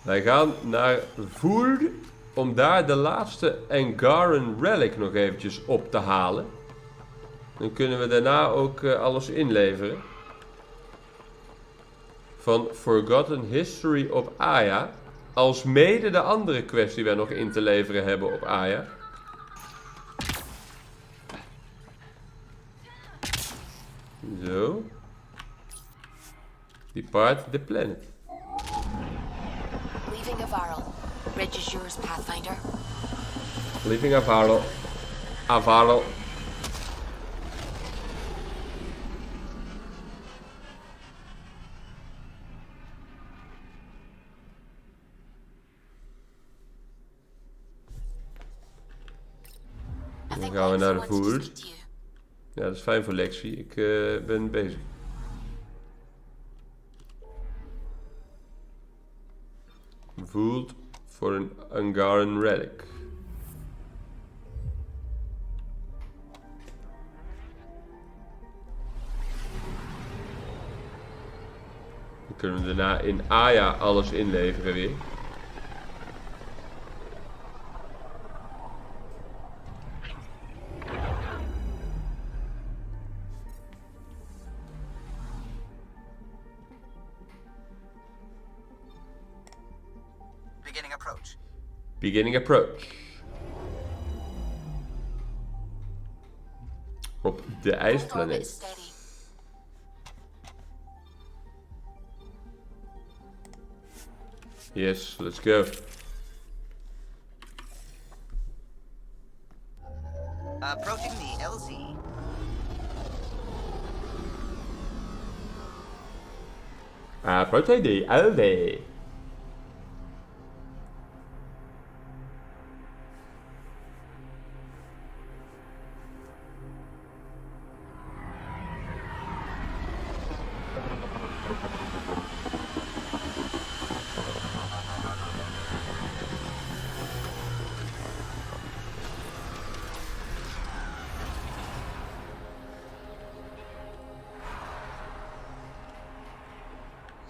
Wij gaan naar Voeld om daar de laatste Angaran relic nog eventjes op te halen. Dan kunnen we daarna ook alles inleveren. Van Forgotten History op Aya. Als mede de andere quest die wij nog in te leveren hebben op Aya. Zo. Depart the planet. Leaving Avaral. Ridge is yours, Pathfinder. Leaving Avaral. Avaral. Dan gaan we naar de Voeld. Ja, dat is fijn voor Lexi. Ik ben bezig. Voeld voor een Angaran relic. Dan kunnen we daarna in Aya alles inleveren weer. Beginning approach. Op de ijsplaneet. Yes, let's go. Approaching the LZ. Approaching the LZ.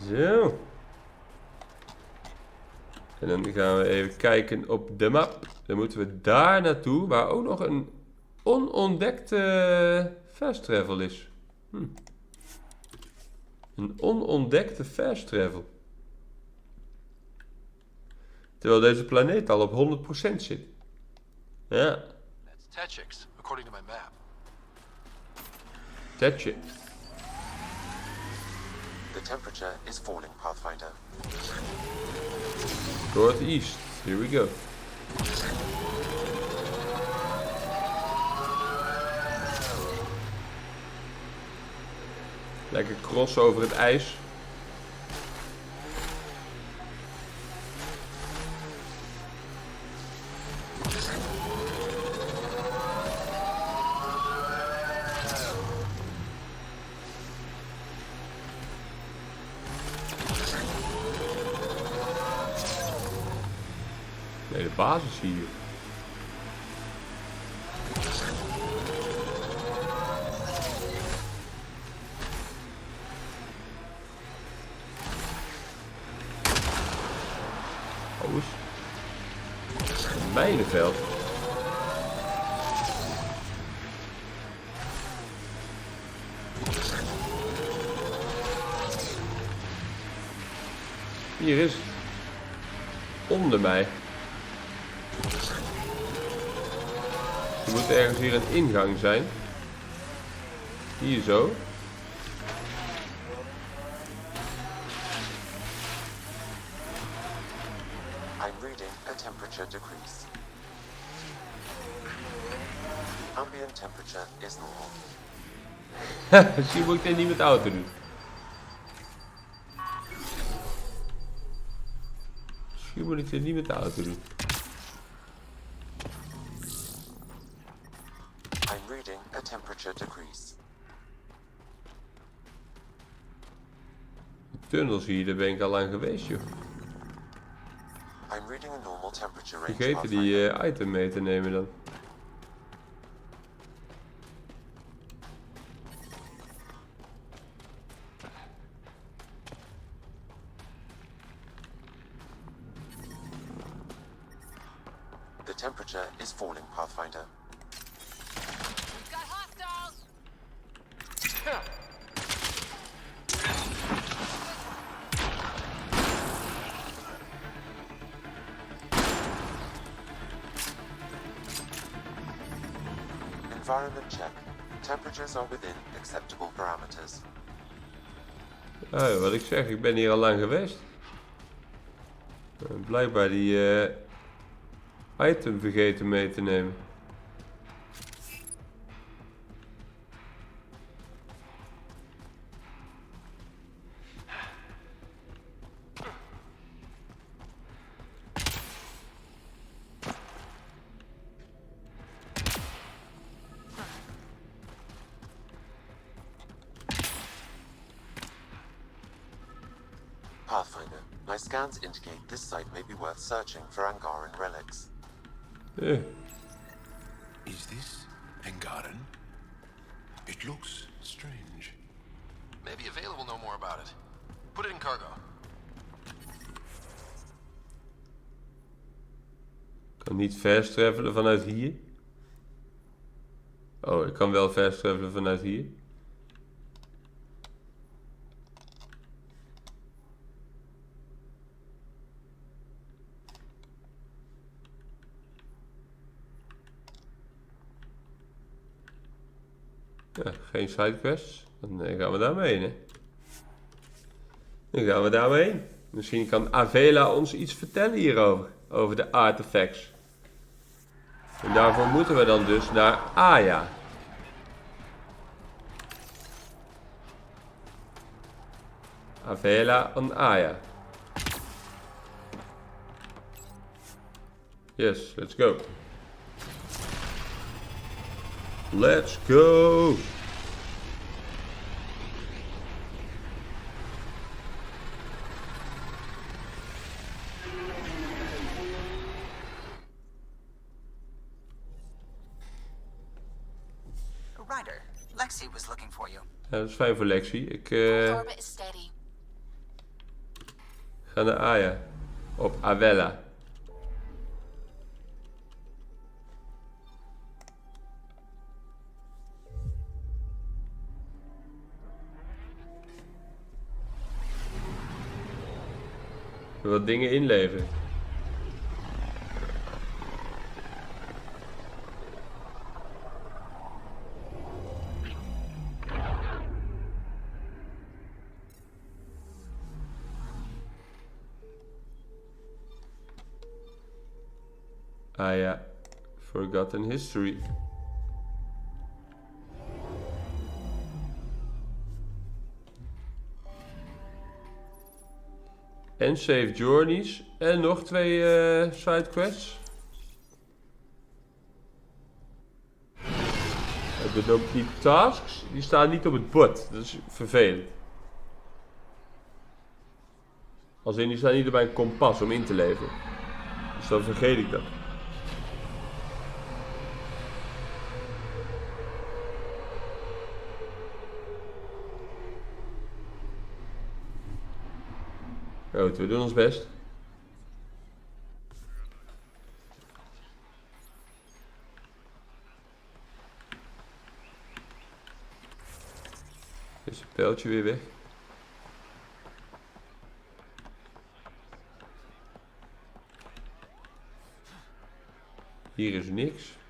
Zo. En dan gaan we even kijken op de map. Dan moeten we daar naartoe, waar ook nog een onontdekte fast travel is. Een onontdekte fast travel. Terwijl deze planeet al op 100% zit. Ja. That's Techix, according to my map. Techix. The temperature is falling, Pathfinder. Northeast. Here we go. Lekker cross over het ijs. Nee, de basis hier. Oh, is een mijnenveld. Hier is het. Onder mij. Er moet ergens hier een ingang zijn. Hier zo. I'm reading a temperature decrease. Ambient temperature is normal. Misschien moet ik dit niet met de auto doen. Misschien moet ik dit niet met de auto doen. I'm reading a temperature decrease. De tunnels hier, daar ben ik al lang geweest, joh. I'm reading a normal temperature range. Vergeten die item mee te nemen dan. Temperature is falling, Pathfinder. We've got hostiles! Environment check. Temperatures are within acceptable parameters. Oh, wat ik zeg, ik ben hier al lang geweest. Blijkbaar die item vergeten mee te nemen. Pathfinder, my scans indicate this site may be worth searching for Angaran relics. Is this Angaran? It looks strange. Maybe available will know more about it. Put it in cargo. Kan niet fast travelen vanuit hier. Oh, ik kan wel fast travelen vanuit hier. Ja, geen sidequests. Dan gaan we daarmee heen, hè. Dan gaan we daarmee heen. Misschien kan Avela ons iets vertellen hierover. Over de artifacts. En daarvoor moeten we dan dus naar Aya. Avela en Aya. Yes, let's go. Let's go! Ryder, Lexi was looking for you. Ja, dat is fijn voor Lexi. Ik Orbit is steady. ga naar Aya. Op Avela. Wat dingen inleveren. Ah ja, Forgotten History. En Safe Journeys. En nog 2 sidequests. Die tasks, die staan niet op het bord. Dat is vervelend. Als in, die staan niet op mijn kompas om in te leveren. Dus dan vergeet ik dat. Goed, we doen ons best. Is het pijltje weer weg? Hier is niks.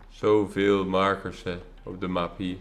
Zoveel markers op de map hier.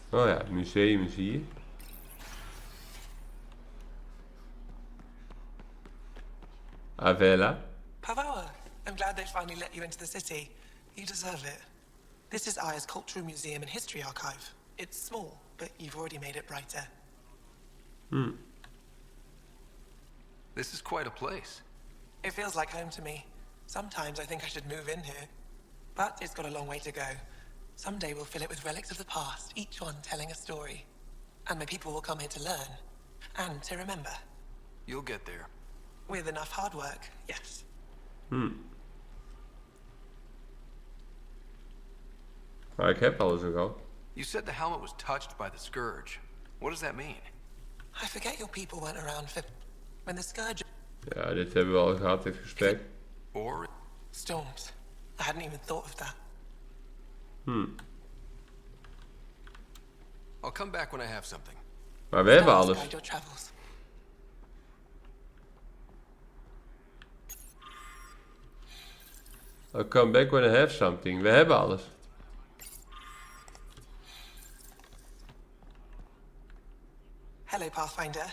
Oh ja, het museum is hier. Avela. Pavoa, I'm glad they finally let you into the city. You deserve it. This is Aya's Cultural Museum and History Archive. It's small, but you've already made it brighter. This is quite a place. It feels like home to me. Sometimes I think I should move in here. But it's got a long way to go. Someday we'll fill it with relics of the past, each one telling a story. And my people will come here to learn. And to remember. You'll get there. With enough hard work, yes. Maar ik heb alles nog al. You said the helmet was touched by the scourge. What does that mean? I forget your people weren't around for... when the scourge... Ja, dit hebben we al gehad, dit gesprek. Or Storms. I hadn't even thought of that. I'll come back when I have something. Maar we hebben Stars alles. guide your travels. I'll come back when I have something. We hebben alles. Hello, Pathfinder.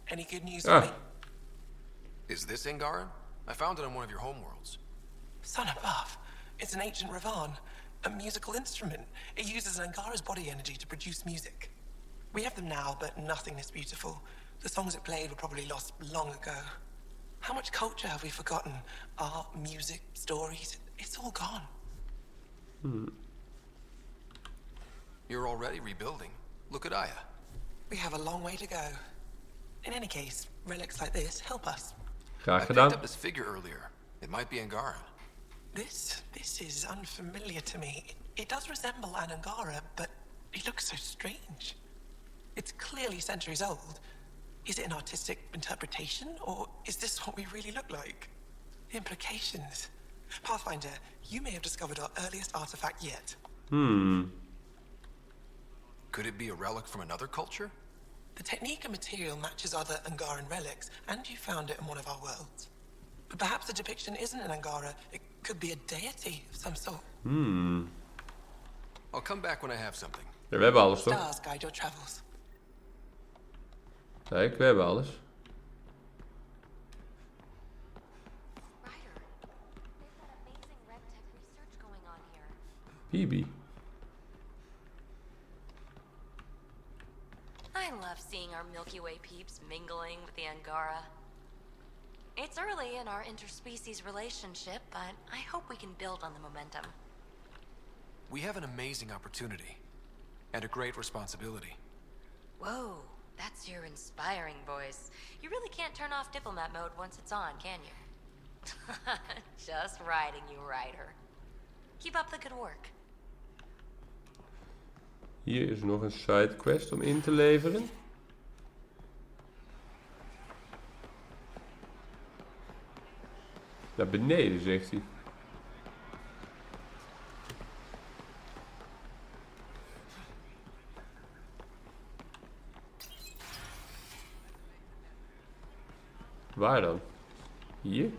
Any good news Ah. for me? Is this Angaran? I found it on one of your homeworlds. Son above. It's an ancient Ravan. A musical instrument. It uses Angara's body energy to produce music. We have them now, but nothing is beautiful. The songs it played were probably lost long ago. How much culture have we forgotten? Art, music, stories. It's all gone. You're already rebuilding. Look at Aya. We have a long way to go. In any case, relics like this help us. Graag I gedaan. picked up this figure earlier. It might be Angaran. This is unfamiliar to me. It does resemble an Angara, but it looks so strange. It's clearly centuries old. Is it an artistic interpretation, or is this what we really look like? The implications. Pathfinder, you may have discovered our earliest artifact yet. Could it be a relic from another culture? The technique and material matches other Angaran relics, and you found it in one of our worlds. But perhaps the depiction isn't an Angara. It could be a deity of some sort. I'll come back when I have something. Ja, we hebben alles toch? Stars guide your travels. Kijk, we hebben alles. Ryder, they've got amazing red tech research going on here. Bibi. I love seeing our Milky Way peeps mingling with the Angara. It's early in our interspecies relationship, but I hope we can build on the momentum. We have an amazing opportunity. And a great responsibility. Whoa, that's your inspiring voice. You really can't turn off diplomat mode once it's on, can you? Just riding you, Ryder. Keep up the good work. Hier is nog een sidequest om in te leveren. Naar beneden, zegt hij. Waar dan? Hier?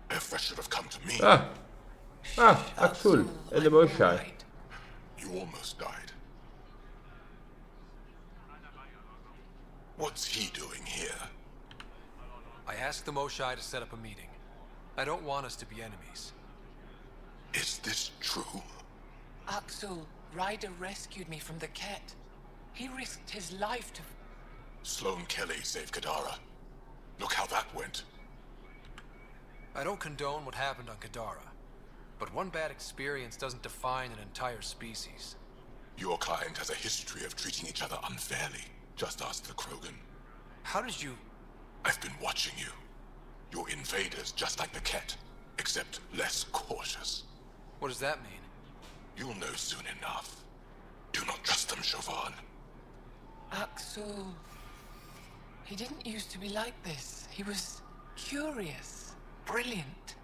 If I should have come to me, Axel. En de Moshai. you almost died. What's he doing here? I asked the Moshai to set up a meeting. I don't want us to be enemies. Is this true? Axel, Ryder rescued me from the Ket. He risked his life to... Sloane Kelly saved Kadara. Look how that went. I don't condone what happened on Kadara. But one bad experience doesn't define an entire species. Your kind has a history of treating each other unfairly. Just ask the Krogan. How did you... I've been watching you. You're invaders just like the Ket, except less cautious. What does that mean? You'll know soon enough. Do not trust them, Chauvin. Axel... He didn't used to be like this. He was curious, brilliant.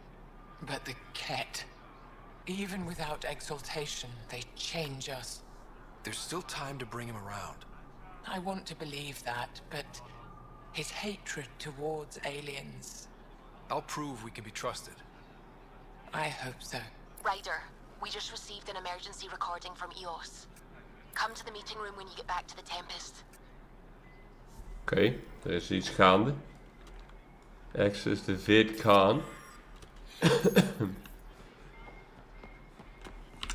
But the Ket, even without exaltation, they change us. There's still time to bring him around. I want to believe that, but his hatred towards aliens, I'll prove we can be trusted. I hope so. Ryder, we just received an emergency recording from EOS. Come to the meeting room when you get back to the Tempest. Oké, er is iets gaande. Access the vid gaan.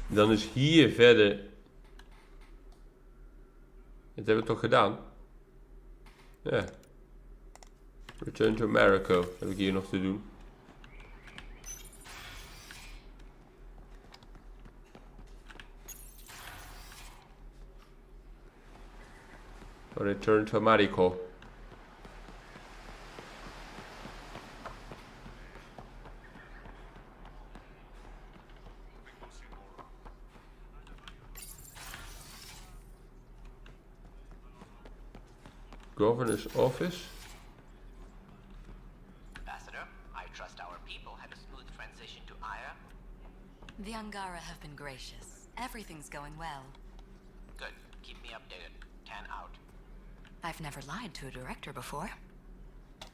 Dan is hier verder. Dit hebben we toch gedaan? Ja. Return to America heb ik hier nog te doen. Return to America. Governor's office. Ambassador, I trust our people had a smooth transition to Aya. The Angara have been gracious. Everything's going well. Good. Keep me updated. 10 out. I've never lied to a director before.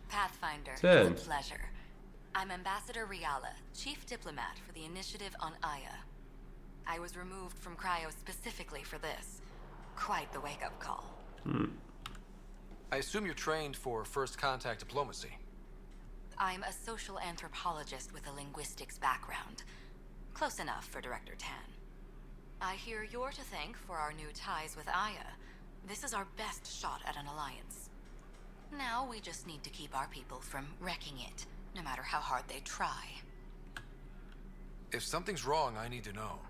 Pathfinder, 10. it's a pleasure. I'm Ambassador Riala, Chief Diplomat for the Initiative on Aya. I was removed from Cryo specifically for this. Quite the wake-up call. I assume you're trained for first contact diplomacy. I'm a social anthropologist with a linguistics background. Close enough for Director Tan. I hear you're to thank for our new ties with Aya. This is our best shot at an alliance. Now we just need to keep our people from wrecking it, no matter how hard they try. If something's wrong, I need to know.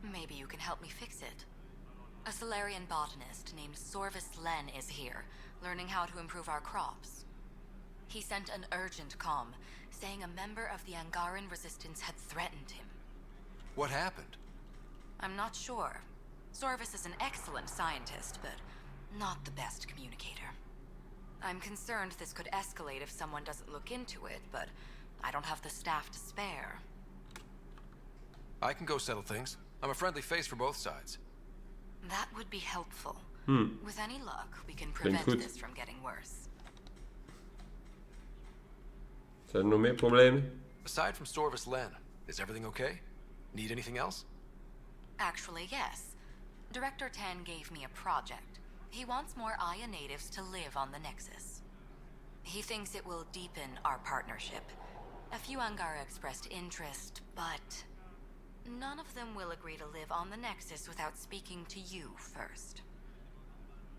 Maybe you can help me fix it. A Solarian botanist named Sorvis Len is here, learning how to improve our crops. He sent an urgent comm, saying a member of the Angaran resistance had threatened him. What happened? I'm not sure. Sorvis is an excellent scientist, but not the best communicator. I'm concerned this could escalate if someone doesn't look into it, but I don't have the staff to spare. I can go settle things. I'm a friendly face for both sides. That would be helpful. With any luck, we can prevent goed. this from getting worse. Zijn er nog meer problemen? Aside from Sorvis Len, is everything okay? Need anything else? Actually, yes. Director Tan gave me a project. He wants more Aya natives to live on the Nexus. He thinks it will deepen our partnership. A few Angara expressed interest, but none of them will agree to live on the Nexus without speaking to you first.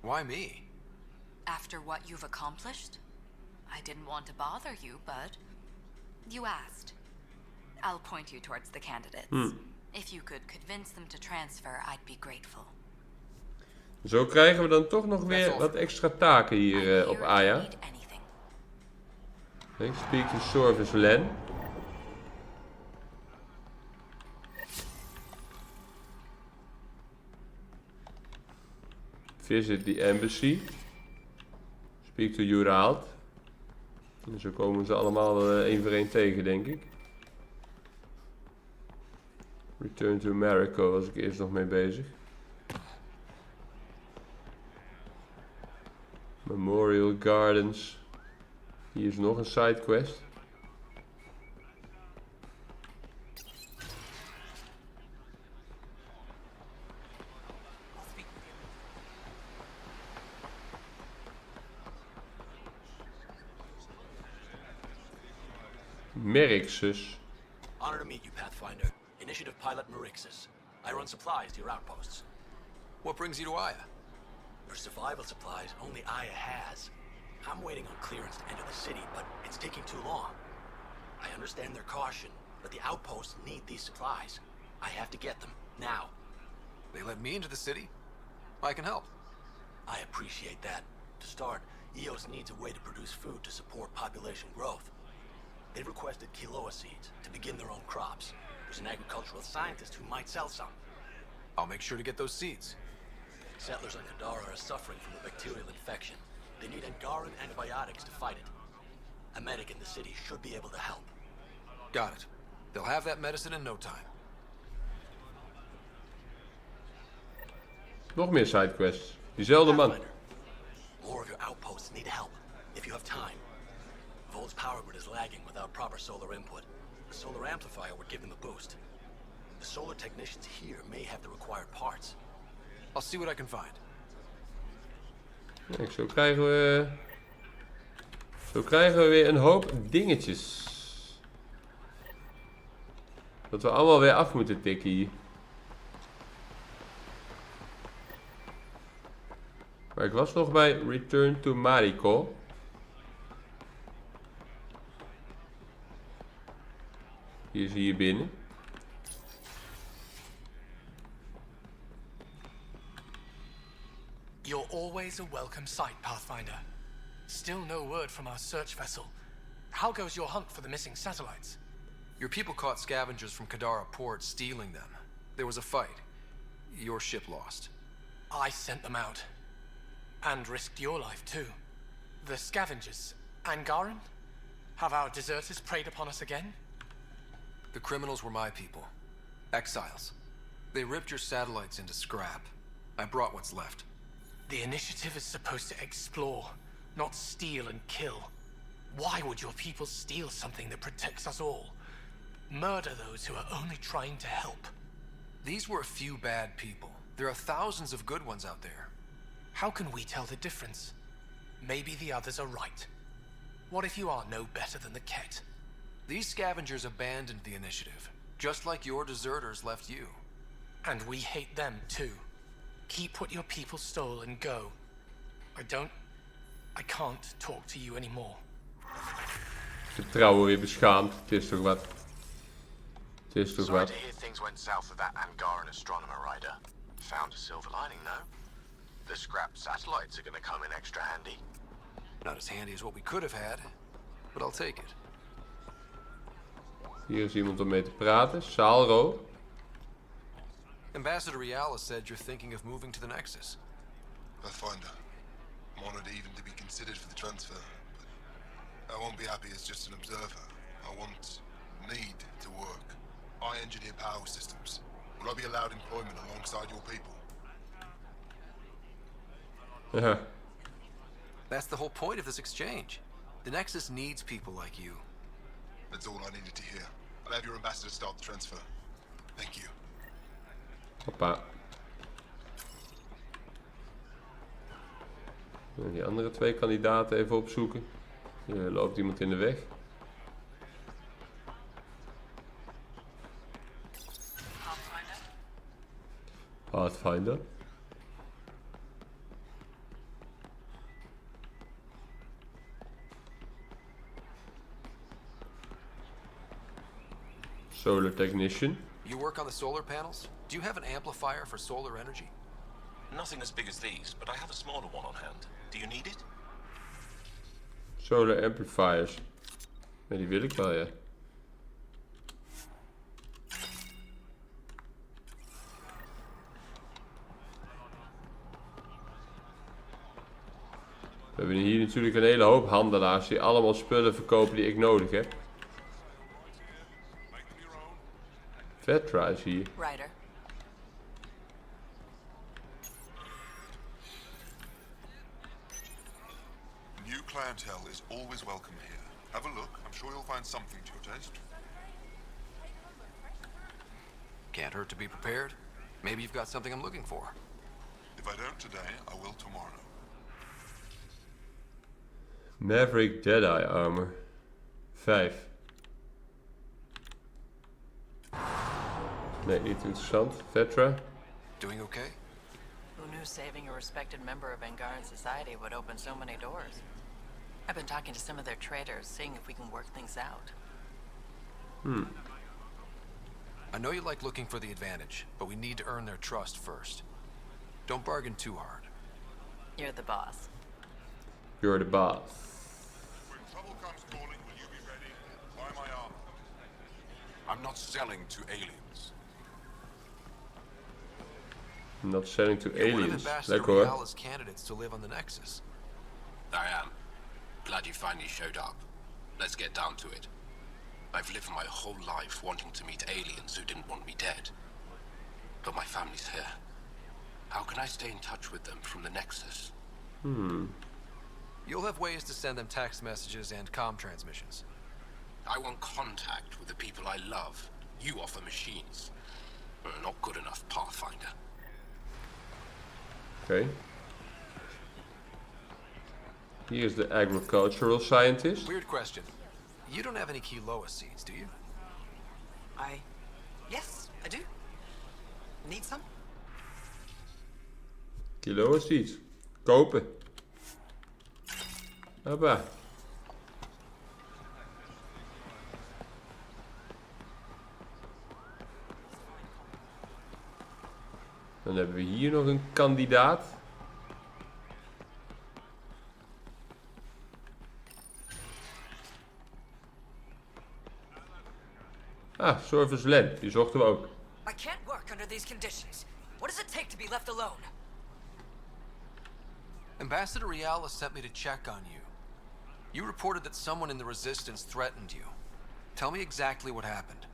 Why me? After what you've accomplished? I didn't want to bother you, but you asked. I'll point you towards the candidates. If you could convince them to transfer, I'd be grateful. Zo krijgen we dan toch nog weer wat extra taken hier op Aya. Need anything. Ik speak to Sorvis Len. Visit the embassy. Speak to Juraald. En zo komen ze allemaal één voor één tegen, denk ik. Return to America was ik eerst nog mee bezig. Memorial Gardens. Hier is nog een sidequest. Merixus. Honor to meet you, Pathfinder. Initiative Pilot Merixus. I run supplies to your outposts. What brings you to Aya? For survival supplies, only Aya has. I'm waiting on clearance to enter the city, but it's taking too long. I understand their caution, but the outposts need these supplies. I have to get them, now. They let me into the city? I can help. I appreciate that. To start, EOS needs a way to produce food to support population growth. They've requested quinoa seeds to begin their own crops. There's an agricultural scientist who might sell some. I'll make sure to get those seeds. Settlers on Kadara are suffering from a bacterial infection. They need Angaran antibiotics to fight it. A medic in the city should be able to help. Got it. They'll have that medicine in no time. Nog meer sidequests. Diezelfde man. Pathfinder, more of your outposts need help, if you have time. Vol's power grid is lagging without proper solar input. A solar amplifier would give them a boost. The solar technicians here may have the required parts. I'll see what I can find. Kijk, zo krijgen we... Zo krijgen we weer een hoop dingetjes. Dat we allemaal weer af moeten tikken hier. Maar ik was nog bij Return to Mariko. Hier is hier binnen. You're always a welcome sight, Pathfinder. Still no word from our search vessel. How goes your hunt for the missing satellites? Your people caught scavengers from Kadara port stealing them. There was a fight. Your ship lost. I sent them out. And risked your life too. The scavengers, Angaran? Have our deserters preyed upon us again? The criminals were my people. Exiles. They ripped your satellites into scrap. I brought what's left. The initiative is supposed to explore, not steal and kill. Why would your people steal something that protects us all? Murder those who are only trying to help. These were a few bad people. There are thousands of good ones out there. How can we tell the difference? Maybe the others are right. What if you are no better than the Ket? These scavengers abandoned the initiative, just like your deserters left you. And we hate them too. Keep what your people stole and go. I can't talk to you anymore. Vertrouwen weer beschaamd. Het is toch wat. Het is toch Sorry wat. to hear things went south with that Angaran astronomer rider. Found a silver lining, no? The scrap satellites are gonna come in extra handy. Not as handy as what we could have had, but I'll take it. Hier is iemand om mee te praten. Saalro. Ambassador Riala said you're thinking of moving to the Nexus. Pathfinder. I'm honored even to be considered for the transfer, but I won't be happy as just an observer. I need to work. I engineer power systems. Will I be allowed employment alongside your people? Ja. That's the whole point of this exchange. The Nexus needs people like you. That's all I needed to hear. I'll have your ambassador start the transfer. Thank you. Hoppa. En die andere twee kandidaten even opzoeken. Hier loopt iemand in de weg. Pathfinder. Solar technician. You work on the solar panels? Do you have an amplifier for solar energy? Nothing as big as these, but I have a smaller one on hand. Do you need it? Solar amplifiers. Ja, die wil ik wel, ja. We hebben hier natuurlijk een hele hoop handelaars die allemaal spullen verkopen die ik nodig heb. Vetra is hier. Ryder. New clientele is always welcome here. Have a look. I'm sure you'll find something to your taste. Can't hurt to be prepared. Maybe you've got something I'm looking for. If I don't today, I will tomorrow. Maverick Deadeye armor. 5. Nee, niet interessant. Vetra. Doing okay? Who knew saving a respected member of Angaran society would open so many doors? I've been talking to some of their traders, seeing if we can work things out. I know you like looking for the advantage, but we need to earn their trust first. Don't bargain too hard. You're the boss. You're the boss. When trouble comes calling, will you be ready? By my arm. I'm not selling to aliens. Not selling to You're one of aliens. Ambassador Lekker hoor. Riala's candidates to live on the Nexus. I am. Glad you finally showed up. Let's get down to it. I've lived my whole life wanting to meet aliens who didn't want me dead. But my family's here. How can I stay in touch with them from the Nexus? You'll have ways to send them text messages and comm transmissions. I want contact with the people I love. You offer machines. Not good enough, Pathfinder. Oké. Hier is de agricultural scientist. Weird question. You don't have any Kiloa seeds, do you? Yes, I do. Need some? Kilo is iets. Kopen. Hoppa. Dan hebben we hier nog een kandidaat. Ah, Service Land. Die zochten we ook. I can't work under these conditions. What does it take to be left alone? Ambassador Riala sent me to check on you. You reported that someone in the Resistance threatened you. Tell me exactly what happened.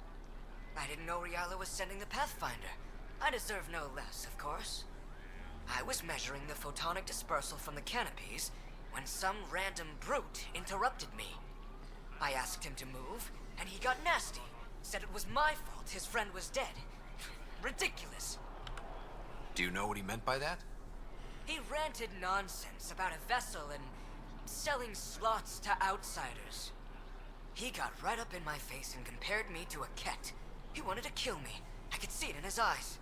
I didn't know Riala was sending the Pathfinder. I deserve no less, of course. I was measuring the photonic dispersal from the canopies when some random brute interrupted me. I asked him to move, and he got nasty. Said it was my fault his friend was dead. Ridiculous. Do you know what he meant by that? He ranted nonsense about a vessel and selling slots to outsiders. He got right up in my face and compared me to a cat. He wanted to kill me. I could see it in his eyes.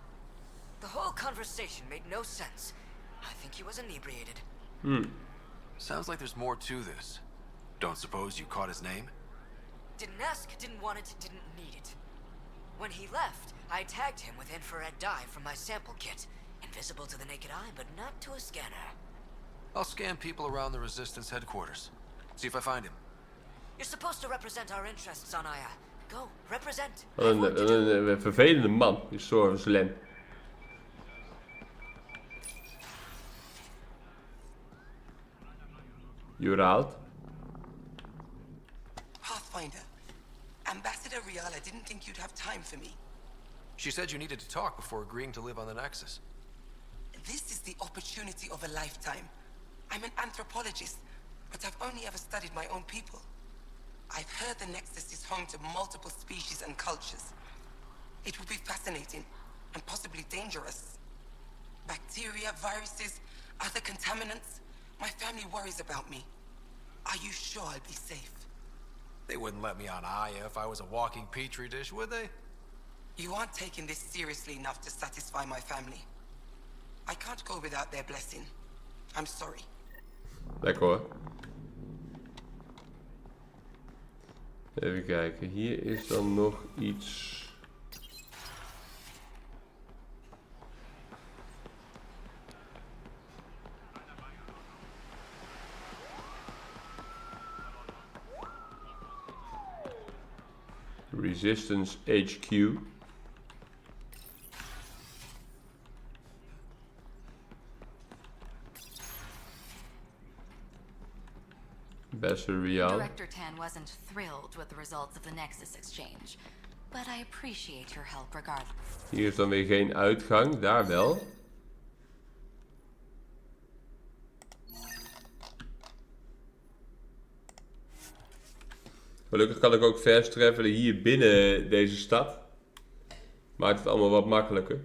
The whole conversation made no sense. I think he was inebriated. Sounds like there's more to this. Don't suppose you caught his name? Didn't ask, didn't want it, didn't need it. When he left, I tagged him with infrared dye from my sample kit. Invisible to the naked eye, but not to a scanner. I'll scan people around the Resistance headquarters. See if I find him. You're supposed to represent our interests on Aya. Go, represent. Een vervelende man, die Service Land. You're out. Pathfinder, Ambassador Riala didn't think you'd have time for me. She said you needed to talk before agreeing to live on the Nexus. This is the opportunity of a lifetime. I'm an anthropologist, but I've only ever studied my own people. I've heard the Nexus is home to multiple species and cultures. It will be fascinating and possibly dangerous. Bacteria, viruses, other contaminants. My family worries about me. Are you sure I'll be safe? They wouldn't let me on Aya if I was a walking petri dish, would they? You aren't taking this seriously enough to satisfy my family. I can't go without their blessing. I'm sorry. Lekker hoor. Even kijken, hier is dan nog iets. Resistance HQ. Director Tan wasn't thrilled with the results of the Nexus exchange, but I appreciate your help regardless. Hier is dan weer geen uitgang, daar wel. Gelukkig kan ik ook fast travelen hier binnen deze stad. Maakt het allemaal wat makkelijker.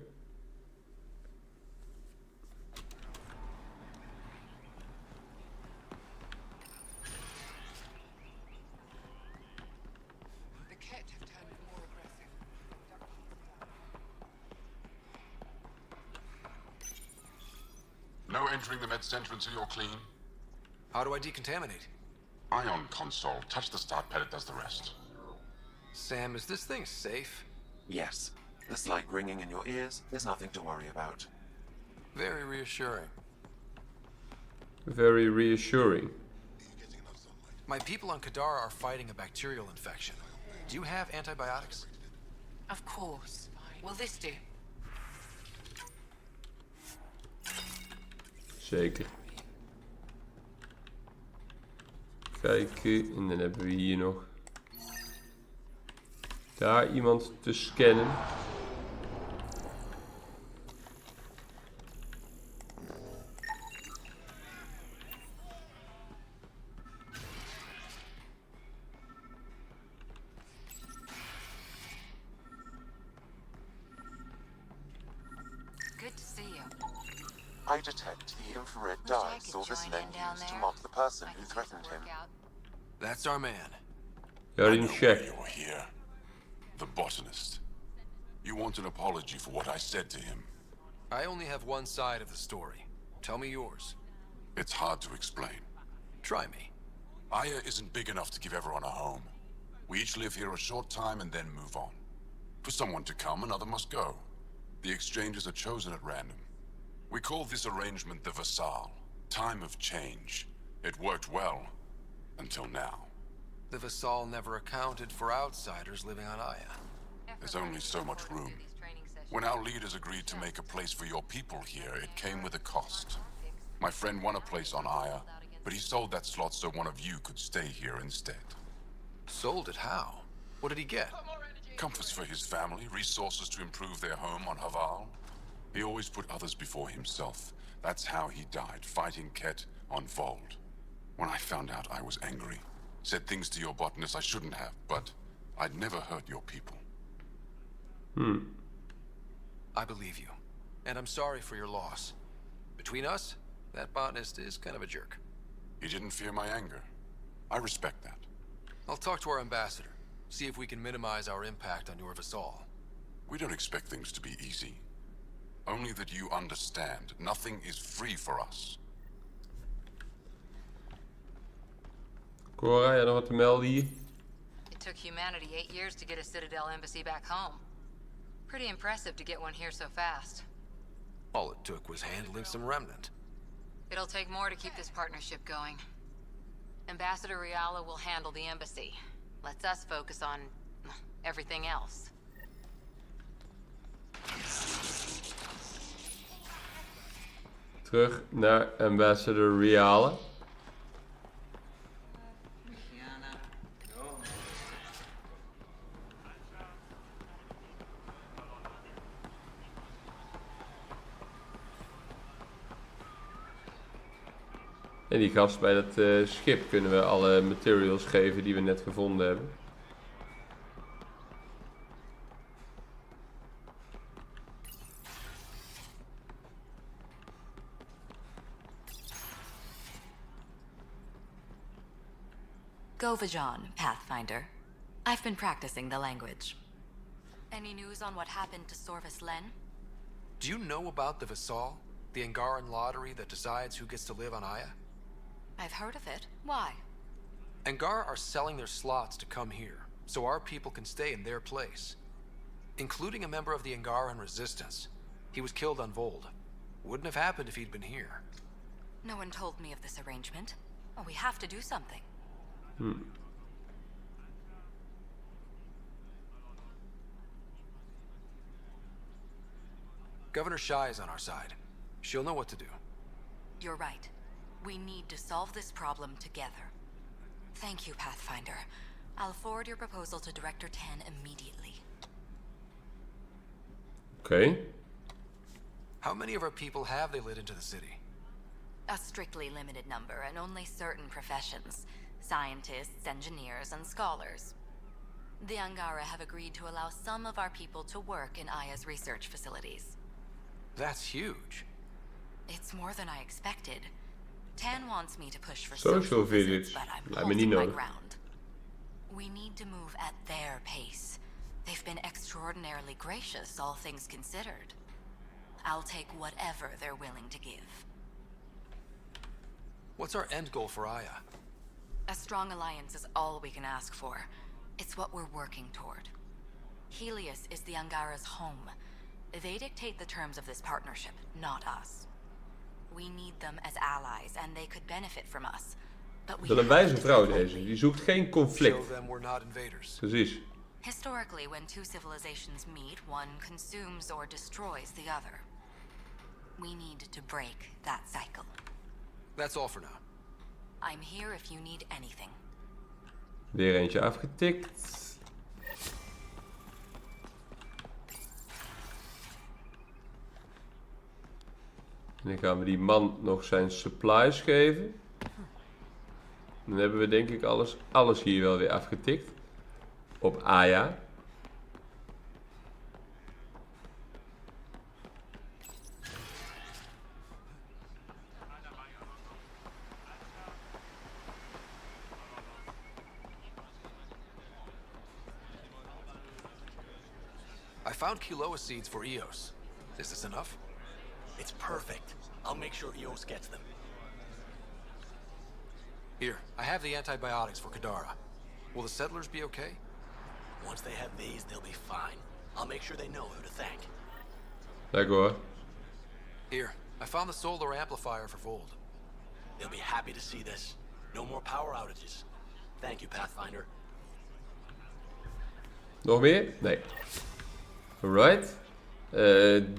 No entering the med center until you're clean. How do I decontaminate? Ion console. Touch the start pad, it does the rest. Sam, is this thing safe? Yes. The slight ringing in your ears is nothing to worry about. Very reassuring. Very reassuring. My people on Kadara are fighting a bacterial infection. Do you have antibiotics? Of course. Will this do? Zeker. Kijken, en dan hebben we hier nog daar iemand te scannen. I detect the infrared dye Silver's men used to mark the person who threatened him. That's our man. Ja, die check. You're here. The botanist. You want an apology for what I said to him. I only have one side of the story. Tell me yours. It's hard to explain. Try me. Aya isn't big enough to give everyone a home. We each live here a short time and then move on. For someone to come, another must go. The exchanges are chosen at random. We call this arrangement the Vassal. Time of change. It worked well. Until now. The Vassal never accounted for outsiders living on Aya. There's only so much room. When our leaders agreed to make a place for your people here, it came with a cost. My friend won a place on Aya, but he sold that slot so one of you could stay here instead. Sold it how? What did he get? Comforts for his family, resources to improve their home on Haval. He always put others before himself. That's how he died, fighting Ket on Vold. When I found out, I was angry. Said things to your botanist I shouldn't have, but I'd never hurt your people. I believe you. And I'm sorry for your loss. Between us, that botanist is kind of a jerk. He didn't fear my anger. I respect that. I'll talk to our ambassador. See if we can minimize our impact on your Vassal. We don't expect things to be easy. Only that you understand, nothing is free for us. Cora, jij nog wat te melden hier? It took humanity 8 years to get a Citadel embassy back home. Pretty impressive to get one here so fast. All it took was handling some remnant. It'll take more to keep this partnership going. Ambassador Riala will handle the embassy. Lets us focus on everything else. Terug naar Ambassador Riala. En die gast bij dat schip kunnen we alle materials geven die we net gevonden hebben. Govajan, Pathfinder. I've been practicing the language. Any news on what happened to Sorvis Len? Do you know about the Vassal? The Angaran lottery that decides who gets to live on Aya? I've heard of it. Why? Angara are selling their slots to come here, so our people can stay in their place. Including a member of the Angaran resistance. He was killed on Vold. Wouldn't have happened if he'd been here. No one told me of this arrangement. Well, we have to do something. Governor Shai is on our side. She'll know what to do. You're right. We need to solve this problem together. Thank you, Pathfinder. I'll forward your proposal to Director 10 immediately. Okay. How many of our people have they let into the city? A strictly limited number, and only certain professions. Scientists, engineers, and scholars. The Angara have agreed to allow some of our people to work in Aya's research facilities. That's huge. It's more than I expected. Tan wants me to push for social visits, but I'm lijkt me niet holding my nodig. ground. We need to move at their pace. They've been extraordinarily gracious, all things considered. I'll take whatever they're willing to give. What's our end goal for Aya? A strong alliance is all we can ask for. It's what we're working toward. Helios is the Angara's home. They dictate the terms of this partnership, not us. We need them as allies, and they could benefit from us. But we Dat is een wijze vrouw deze. Die zoekt geen conflict. Show them we're not invaders. Precies. Historically, when two civilizations meet, one consumes or destroys the other. We need to break that cycle. That's all for now. I'm here if you need anything. Weer eentje afgetikt. En dan gaan we die man nog zijn supplies geven. Dan hebben we denk ik alles hier wel weer afgetikt. Op Aya. found Kiloa seeds for Eos. Is this enough? It's perfect. I'll make sure Eos gets them. Here, I have the antibiotics for Kadara. Will the settlers be okay? Once they have these, they'll be fine. I'll make sure they know who to thank. Lekker hoor. Here, I found the solar amplifier for Vold. They'll be happy to see this. No more power outages. Thank you, Pathfinder. Nog meer? Nee. Alright.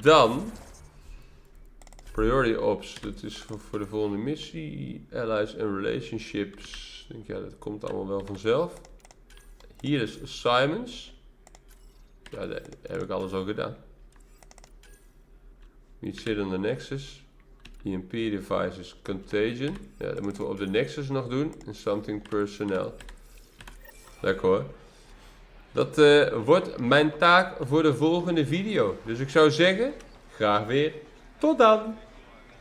Dan. Priority Ops. Dat is voor de volgende missie. Allies and Relationships. Ik denk ja, dat komt allemaal wel vanzelf. Hier is Assignments. Ja, daar heb ik alles al gedaan. Meet zit on the Nexus. EMP devices contagion. Ja, dat moeten we op de Nexus nog doen. En something personnel. Lekker hoor. Dat wordt mijn taak voor de volgende video. Dus ik zou zeggen, graag weer tot dan.